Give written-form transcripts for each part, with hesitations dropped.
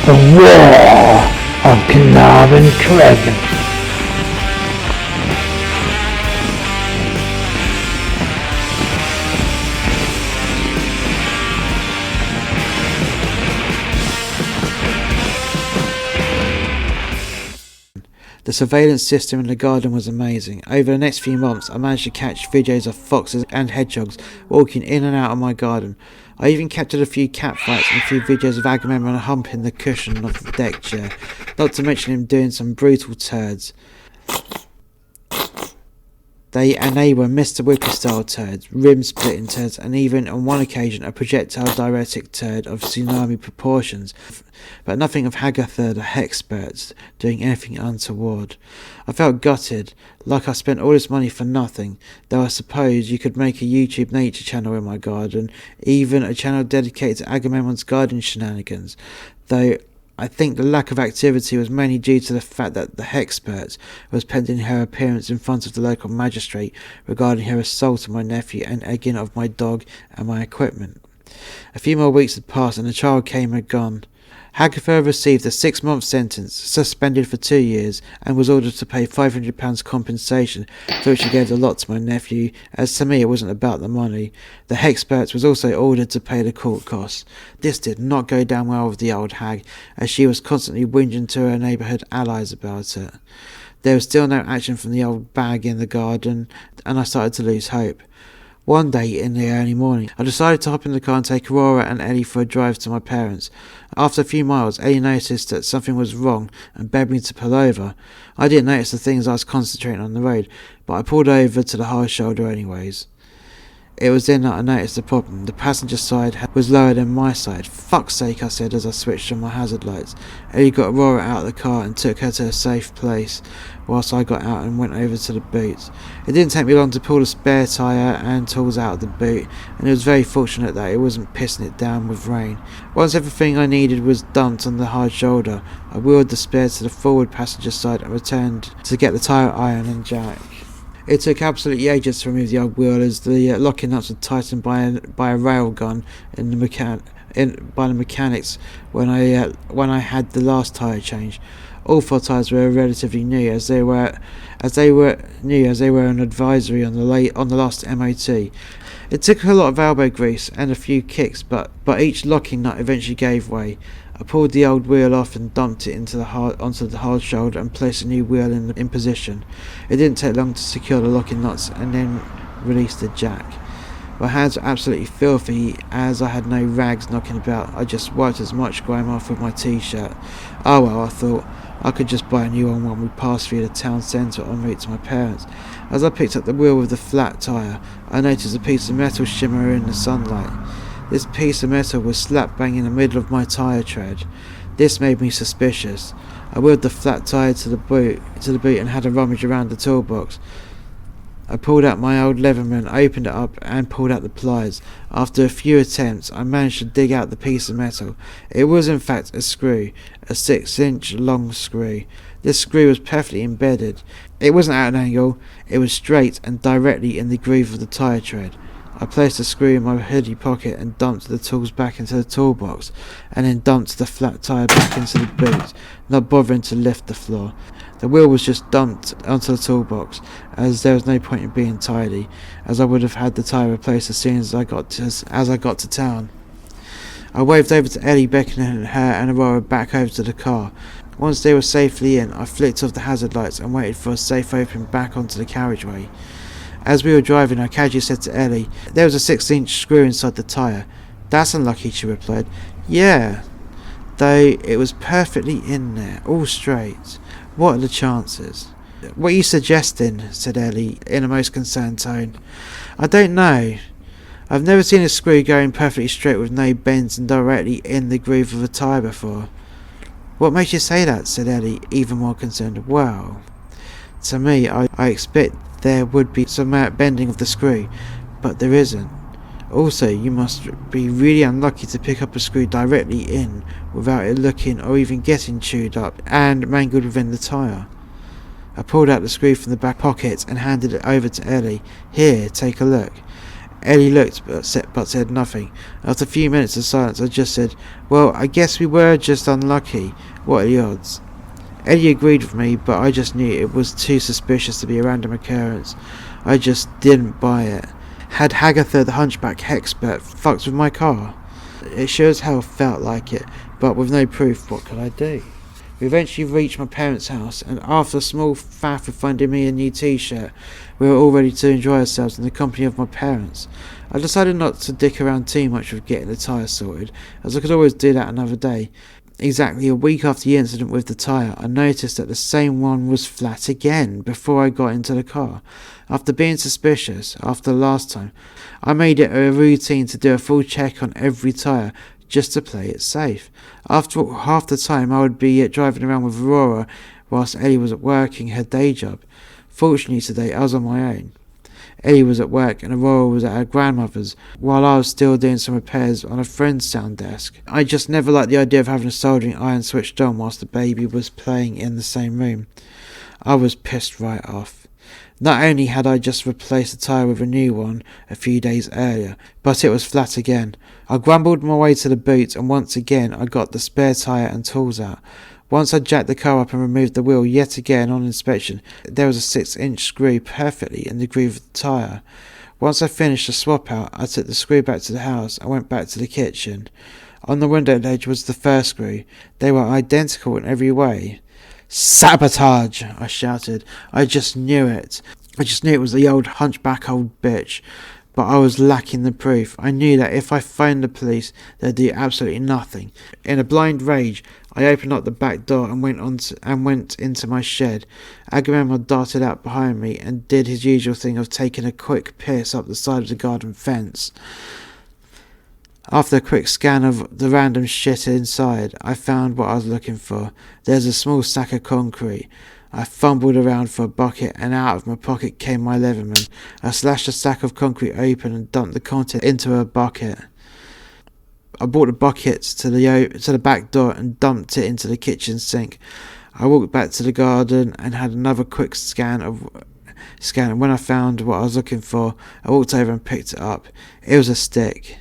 The War of Caernarvon Crescent. The surveillance system in the garden was amazing. Over the next few months, I managed to catch videos of foxes and hedgehogs walking in and out of my garden. I even captured a few cat fights and a few videos of Agamemnon humping the cushion of the deck chair, not to mention him doing some brutal turds. They were Mr. Wicker style turds, rim splitting turds, and even on one occasion a projectile diuretic turd of tsunami proportions, but nothing of Haggathur the Hexperts doing anything untoward. I felt gutted, like I spent all this money for nothing, though I suppose you could make a YouTube nature channel in my garden, even a channel dedicated to Agamemnon's garden shenanigans, though I think the lack of activity was mainly due to the fact that the Hexpert was pending her appearance in front of the local magistrate regarding her assault on my nephew and egging of my dog and my equipment. A few more weeks had passed and the child came and gone. Haggathur received a 6-month sentence, suspended for 2 years, and was ordered to pay £500 compensation, for which he gave a lot to my nephew, as to me it wasn't about the money. The Hexpert was also ordered to pay the court costs. This did not go down well with the old hag, as she was constantly whinging to her neighbourhood allies about it. There was still no action from the old bag in the garden, and I started to lose hope. One day in the early morning, I decided to hop in the car and take Aurora and Ellie for a drive to my parents. After a few miles, Ellie noticed that something was wrong and begged me to pull over. I didn't notice the things I was concentrating on the road, but I pulled over to the hard shoulder anyways. It was then that I noticed the problem. The passenger side was lower than my side. Fuck's sake, I said as I switched on my hazard lights. Ellie got Aurora out of the car and took her to a safe place, whilst I got out and went over to the boot. It didn't take me long to pull the spare tyre and tools out of the boot, and it was very fortunate that it wasn't pissing it down with rain. Once everything I needed was dumped on the hard shoulder, I wheeled the spare to the forward passenger side and returned to get the tyre iron and jack. It took absolutely ages to remove the old wheel, as the locking nuts were tightened by a rail gun by the mechanics when I had the last tyre change. All 4 tyres were relatively new, as they were an advisory on the last MOT. It took a lot of elbow grease and a few kicks, but each locking nut eventually gave way. I pulled the old wheel off and dumped it onto the hard shoulder and placed a new wheel in position. It didn't take long to secure the locking nuts and then release the jack. My hands were absolutely filthy, as I had no rags knocking about. I just wiped as much grime off with my t-shirt. Oh well, I thought, I could just buy a new one when we passed through the town centre en route to my parents. As I picked up the wheel with the flat tyre, I noticed a piece of metal shimmer in the sunlight. This piece of metal was slap bang in the middle of my tyre tread. This made me suspicious. I wheeled the flat tyre to the boot and had a rummage around the toolbox. I pulled out my old Leatherman, opened it up and pulled out the pliers. After a few attempts, I managed to dig out the piece of metal. It was in fact a screw, a 6-inch long screw. This screw was perfectly embedded. It wasn't at an angle, it was straight and directly in the groove of the tyre tread. I placed the screw in my hoodie pocket and dumped the tools back into the toolbox, and then dumped the flat tyre back into the boot, not bothering to lift the floor. The wheel was just dumped onto the toolbox, as there was no point in being tidy, as I would have had the tyre replaced as soon as I got to town. I waved over to Ellie, beckoning her and Aurora back over to the car. Once they were safely in, I flicked off the hazard lights and waited for a safe opening back onto the carriageway. As we were driving, I casually said to Ellie, "There was a 6-inch screw inside the tyre." "That's unlucky," she replied. "Yeah, though it was perfectly in there, all straight. What are the chances?" "What are you suggesting?" said Ellie, in a most concerned tone. "I don't know. I've never seen a screw going perfectly straight with no bends and directly in the groove of a tyre before." "What makes you say that?" said Ellie, even more concerned. "Well, to me, I expect there would be some bending of the screw, but there isn't. Also, you must be really unlucky to pick up a screw directly in without it looking or even getting chewed up and mangled within the tyre." I pulled out the screw from the back pocket and handed it over to Ellie. "Here, take a look." Ellie looked but said nothing. After a few minutes of silence, I just said, "Well, I guess we were just unlucky. What are the odds?" Ellie agreed with me, but I just knew it was too suspicious to be a random occurrence. I just didn't buy it. Had Hagatha the hunchback hexpert fucked with my car? It sure as hell felt like it, but with no proof, what could I do? We eventually reached my parents' house, and after a small faff of finding me a new t-shirt, we were all ready to enjoy ourselves in the company of my parents. I decided not to dick around too much with getting the tyre sorted, as I could always do that another day. Exactly a week after the incident with the tyre, I noticed that the same one was flat again before I got into the car. After being suspicious after the last time, I made it a routine to do a full check on every tyre, just to play it safe. After half the time I would be driving around with Aurora whilst Ellie was working her day job. Fortunately today I was on my own. Ellie was at work and Aurora was at her grandmother's, while I was still doing some repairs on a friend's sound desk. I just never liked the idea of having a soldering iron switched on whilst the baby was playing in the same room. I was pissed right off. Not only had I just replaced the tyre with a new one a few days earlier, but it was flat again. I grumbled my way to the boot, and once again I got the spare tyre and tools out. Once I jacked the car up and removed the wheel yet again on inspection, there was a 6-inch screw perfectly in the groove of the tyre. Once I finished the swap out, I took the screw back to the house and went back to the kitchen. On the window ledge was the first screw. They were identical in every way. "Sabotage!" I shouted. I just knew it. I just knew it was the old hunchback old bitch. But I was lacking the proof. I knew that if I phoned the police, they'd do absolutely nothing. In a blind rage, I opened up the back door and went into my shed. Agamemnon darted out behind me and did his usual thing of taking a quick piss up the side of the garden fence. After a quick scan of the random shit inside, I found what I was looking for. There's a small sack of concrete. I fumbled around for a bucket, and out of my pocket came my Leatherman. I slashed the sack of concrete open and dumped the contents into a bucket. I brought the bucket to the back door and dumped it into the kitchen sink. I walked back to the garden and had another quick scan, and when I found what I was looking for, I walked over and picked it up. It was a stick.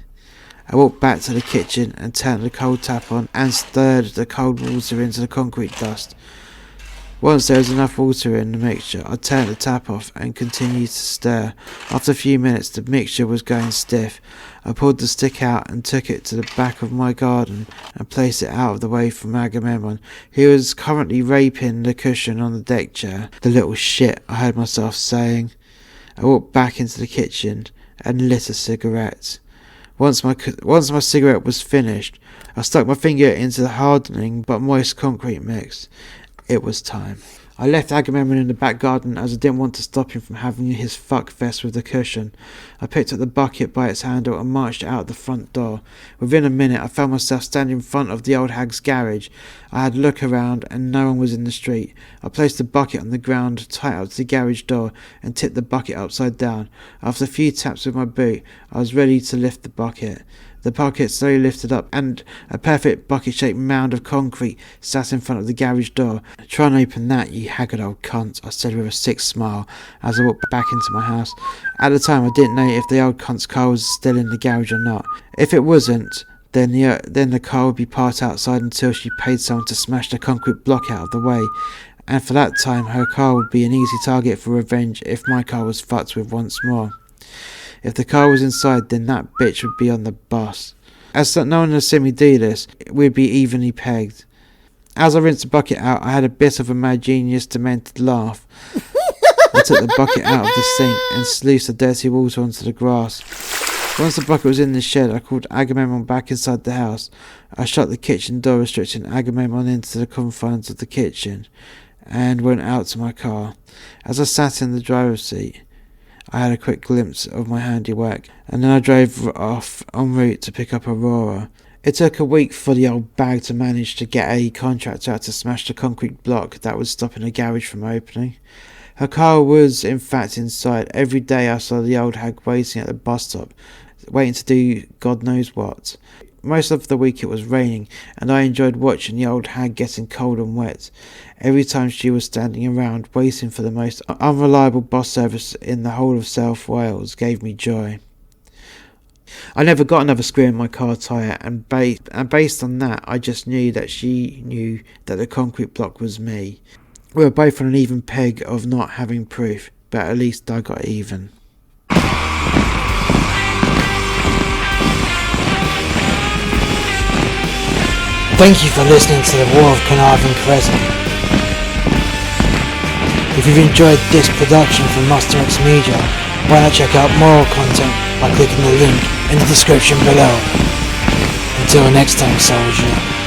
I walked back to the kitchen and turned the cold tap on and stirred the cold water into the concrete dust. Once there was enough water in the mixture, I turned the tap off and continued to stir. After a few minutes, the mixture was going stiff. I pulled the stick out and took it to the back of my garden and placed it out of the way from Agamemnon, who was currently raping the cushion on the deck chair. "The little shit," I heard myself saying. I walked back into the kitchen and lit a cigarette. Once my cigarette was finished, I stuck my finger into the hardening but moist concrete mix. It was time. I left Agamemnon in the back garden as I didn't want to stop him from having his fuck fest with the cushion. I picked up the bucket by its handle and marched out the front door. Within a minute I found myself standing in front of the old hag's garage. I had a look around and no one was in the street. I placed the bucket on the ground tight up to the garage door and tipped the bucket upside down. After a few taps with my boot, I was ready to lift the bucket. The bucket slowly lifted up, and a perfect bucket-shaped mound of concrete sat in front of the garage door. "Try and open that, you haggard old cunt," I said with a sick smile as I walked back into my house. At the time, I didn't know if the old cunt's car was still in the garage or not. If it wasn't, then the car would be parked outside until she paid someone to smash the concrete block out of the way. And for that time, her car would be an easy target for revenge if my car was fucked with once more. If the car was inside, then that bitch would be on the bus. As no one had seen me do this, we'd be evenly pegged. As I rinsed the bucket out, I had a bit of a mad genius demented laugh. I took the bucket out of the sink and sluiced the dirty water onto the grass. Once the bucket was in the shed, I called Agamemnon back inside the house. I shut the kitchen door, restricting Agamemnon into the confines of the kitchen, and went out to my car. As I sat in the driver's seat, I had a quick glimpse of my handiwork, and then I drove off en route to pick up Aurora. It took a week for the old bag to manage to get a contractor out to smash the concrete block that was stopping the garage from opening. Her car was in fact inside. Every day I saw the old hag waiting at the bus stop, waiting to do God knows what. Most of the week it was raining, and I enjoyed watching the old hag getting cold and wet. Every time she was standing around waiting for the most unreliable bus service in the whole of South Wales gave me joy. I never got another screw in my car tyre, and based on that, I just knew that she knew that the concrete block was me. We were both on an even peg of not having proof, but at least I got even. Thank you for listening to the War of Caernarvon Crescent. If you've enjoyed this production from Master X Media, why not check out more content by clicking the link in the description below. Until next time, soldier.